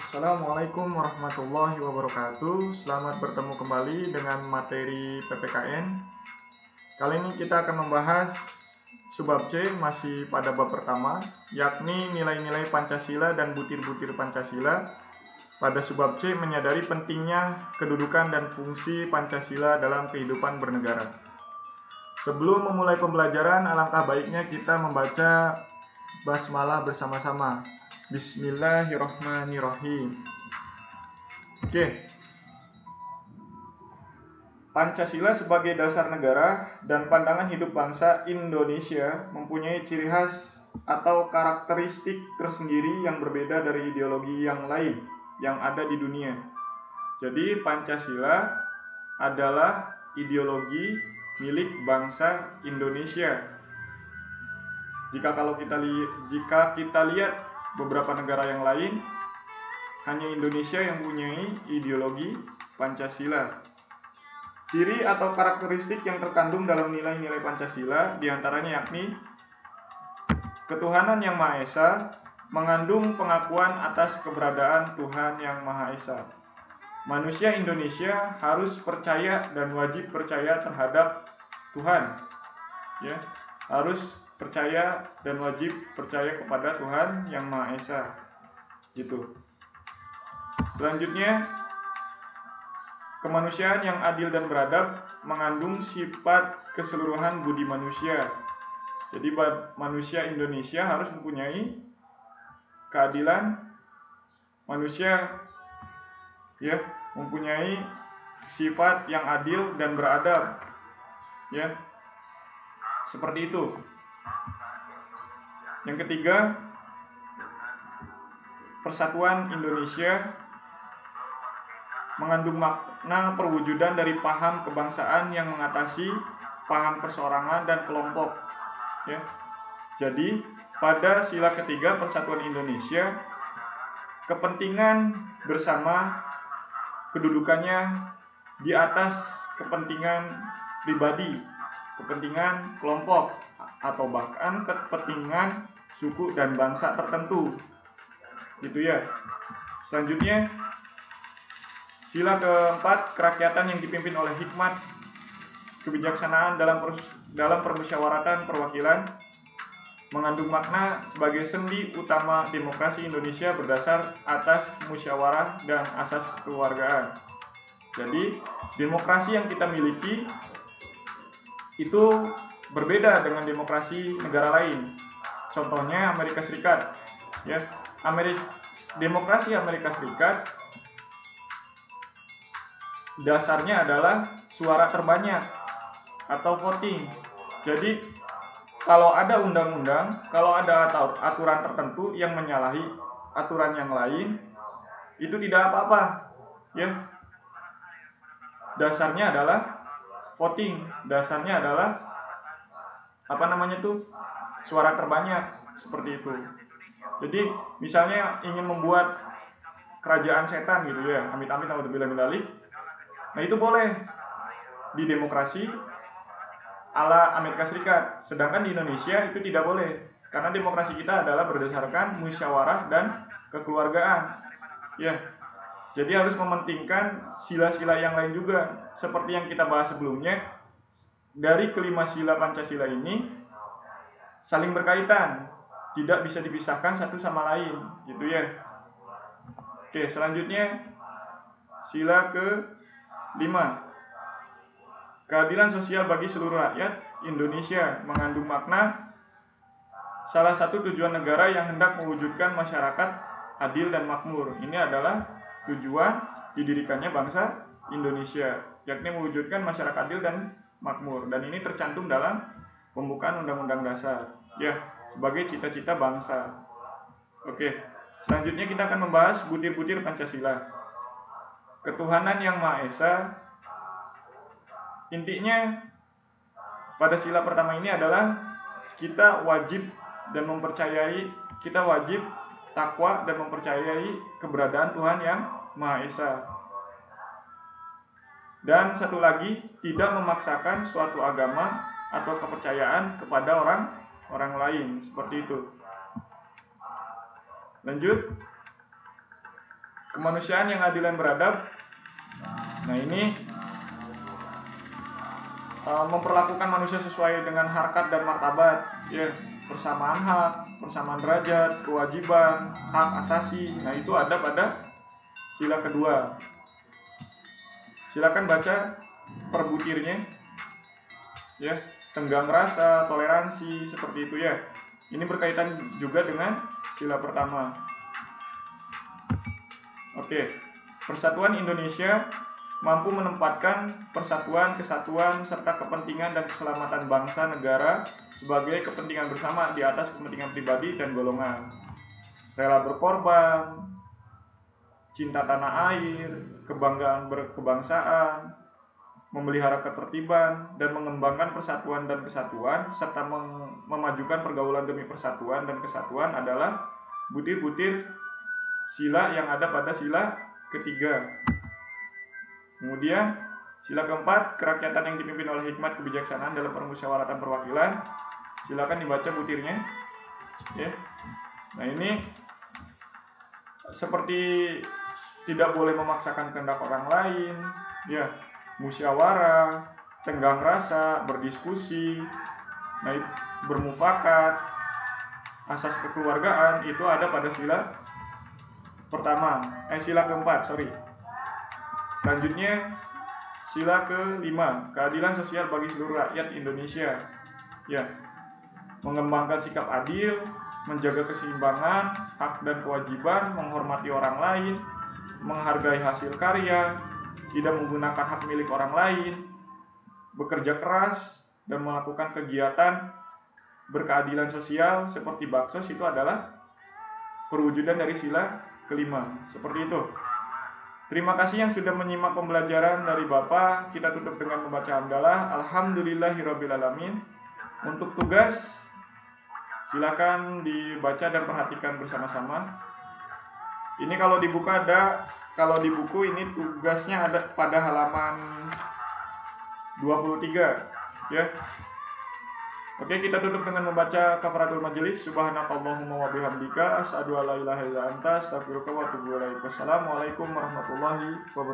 Assalamualaikum warahmatullahi wabarakatuh. Selamat bertemu kembali dengan materi PPKN. Kali ini kita akan membahas subbab C masih pada bab pertama, yakni nilai-nilai Pancasila dan butir-butir Pancasila. Pada subbab C menyadari pentingnya kedudukan dan fungsi Pancasila dalam kehidupan bernegara. Sebelum memulai pembelajaran, alangkah baiknya kita membaca basmalah bersama-sama. Bismillahirrahmanirrahim. Oke. Pancasila sebagai dasar negara dan pandangan hidup bangsa Indonesia mempunyai ciri khas atau karakteristik tersendiri yang berbeda dari ideologi yang lain yang ada di dunia. Jadi Pancasila adalah ideologi milik bangsa Indonesia. Jika kita lihat beberapa negara yang lain, hanya Indonesia yang mempunyai ideologi Pancasila. Ciri atau karakteristik yang terkandung dalam nilai-nilai Pancasila diantaranya yakni ketuhanan yang Maha Esa, mengandung pengakuan atas keberadaan Tuhan yang Maha Esa. Manusia Indonesia harus percaya dan wajib percaya terhadap Tuhan. Ya, harus percaya dan wajib percaya kepada Tuhan yang Maha Esa. Gitu. Selanjutnya, kemanusiaan yang adil dan beradab mengandung sifat keseluruhan budi manusia. Jadi manusia Indonesia harus mempunyai keadilan, manusia ya mempunyai sifat yang adil dan beradab. Ya. Seperti itu. Yang ketiga, persatuan Indonesia mengandung makna perwujudan dari paham kebangsaan yang mengatasi paham perseorangan dan kelompok. Ya. Jadi pada sila ketiga persatuan Indonesia, kepentingan bersama kedudukannya di atas kepentingan pribadi, kepentingan kelompok, atau bahkan kepentingan suku dan bangsa tertentu. Gitu ya. Selanjutnya, sila keempat, kerakyatan yang dipimpin oleh hikmat, kebijaksanaan dalam permusyawaratan perwakilan mengandung makna sebagai sendi utama demokrasi Indonesia berdasar atas musyawarah dan asas kekeluargaan. Jadi, demokrasi yang kita miliki itu berbeda dengan demokrasi negara lain. Contohnya Amerika Serikat. Ya, demokrasi Amerika Serikat dasarnya adalah suara terbanyak atau voting. Jadi kalau ada undang-undang, kalau ada aturan tertentu yang menyalahi aturan yang lain, itu tidak apa-apa. Ya. Dasarnya adalah voting, dasarnya adalah suara terbanyak, seperti itu. Jadi misalnya ingin membuat kerajaan setan gitu ya, amit-amit naudzubillah min dzalik. Nah, itu boleh di demokrasi ala Amerika Serikat. Sedangkan di Indonesia itu tidak boleh, karena demokrasi kita adalah berdasarkan musyawarah dan kekeluargaan. Ya. Jadi harus mementingkan sila-sila yang lain juga. Seperti yang kita bahas sebelumnya, dari kelima sila Pancasila ini saling berkaitan, tidak bisa dipisahkan satu sama lain, gitu ya. Oke, selanjutnya sila ke-5. Keadilan sosial bagi seluruh rakyat Indonesia mengandung makna salah satu tujuan negara yang hendak mewujudkan masyarakat adil dan makmur. Ini adalah tujuan didirikannya bangsa Indonesia, yakni mewujudkan masyarakat adil dan makmur. Dan ini tercantum dalam pembukaan Undang-Undang Dasar, ya, sebagai cita-cita bangsa. Oke, selanjutnya kita akan membahas butir-butir Pancasila. Ketuhanan yang Maha Esa. Intinya pada sila pertama ini adalah kita wajib takwa dan mempercayai keberadaan Tuhan yang Maha Esa. Dan satu lagi, tidak memaksakan suatu agama atau kepercayaan kepada orang lain, seperti itu. Lanjut. kemanusiaan yang adil dan beradab. Nah, ini memperlakukan manusia sesuai dengan harkat dan martabat, ya, persamaan hak, persamaan derajat, kewajiban, hak asasi. Nah, itu ada pada sila kedua. Silakan baca per butirnya, ya, tenggang rasa, toleransi, seperti itu ya. Ini berkaitan juga dengan sila pertama. Oke, Persatuan Indonesia mampu menempatkan persatuan, kesatuan, serta kepentingan dan keselamatan bangsa negara sebagai kepentingan bersama di atas kepentingan pribadi dan golongan. Rela berkorban, cinta tanah air, kebanggaan berkebangsaan, memelihara ketertiban, dan mengembangkan persatuan dan kesatuan, serta memajukan pergaulan demi persatuan dan kesatuan adalah butir-butir sila yang ada pada sila ketiga. Kemudian sila keempat, kerakyatan yang dipimpin oleh hikmat kebijaksanaan dalam permusyawaratan perwakilan. Silakan dibaca butirnya, ya. Nah, ini seperti tidak boleh memaksakan kehendak orang lain, ya, musyawarah, tenggang rasa, berdiskusi, nah, bermufakat, asas kekeluargaan, itu ada pada sila pertama, sila keempat, Selanjutnya sila kelima, keadilan sosial bagi seluruh rakyat Indonesia. Ya, mengembangkan sikap adil, menjaga keseimbangan, hak dan kewajiban, menghormati orang lain, menghargai hasil karya, tidak menggunakan hak milik orang lain, bekerja keras, dan melakukan kegiatan berkeadilan sosial seperti baksos. Itu adalah perwujudan dari sila kelima. Seperti itu. Terima kasih yang sudah menyimak pembelajaran dari Bapak. Kita tutup dengan membaca hamdalah. Alhamdulillahirrabbilalamin. Untuk tugas, silakan dibaca dan perhatikan bersama-sama. Ini kalau dibuka ada, kalau di buku ini tugasnya ada pada halaman 23, ya. Oke, kita tutup dengan membaca kafaratul majelis. Subhanakallahumma wa bihamdika asyhadu an la ilaha illa anta astaghfiruka wa atubu ilaik. Wassalamualaikum warahmatullahi wabarakatuh.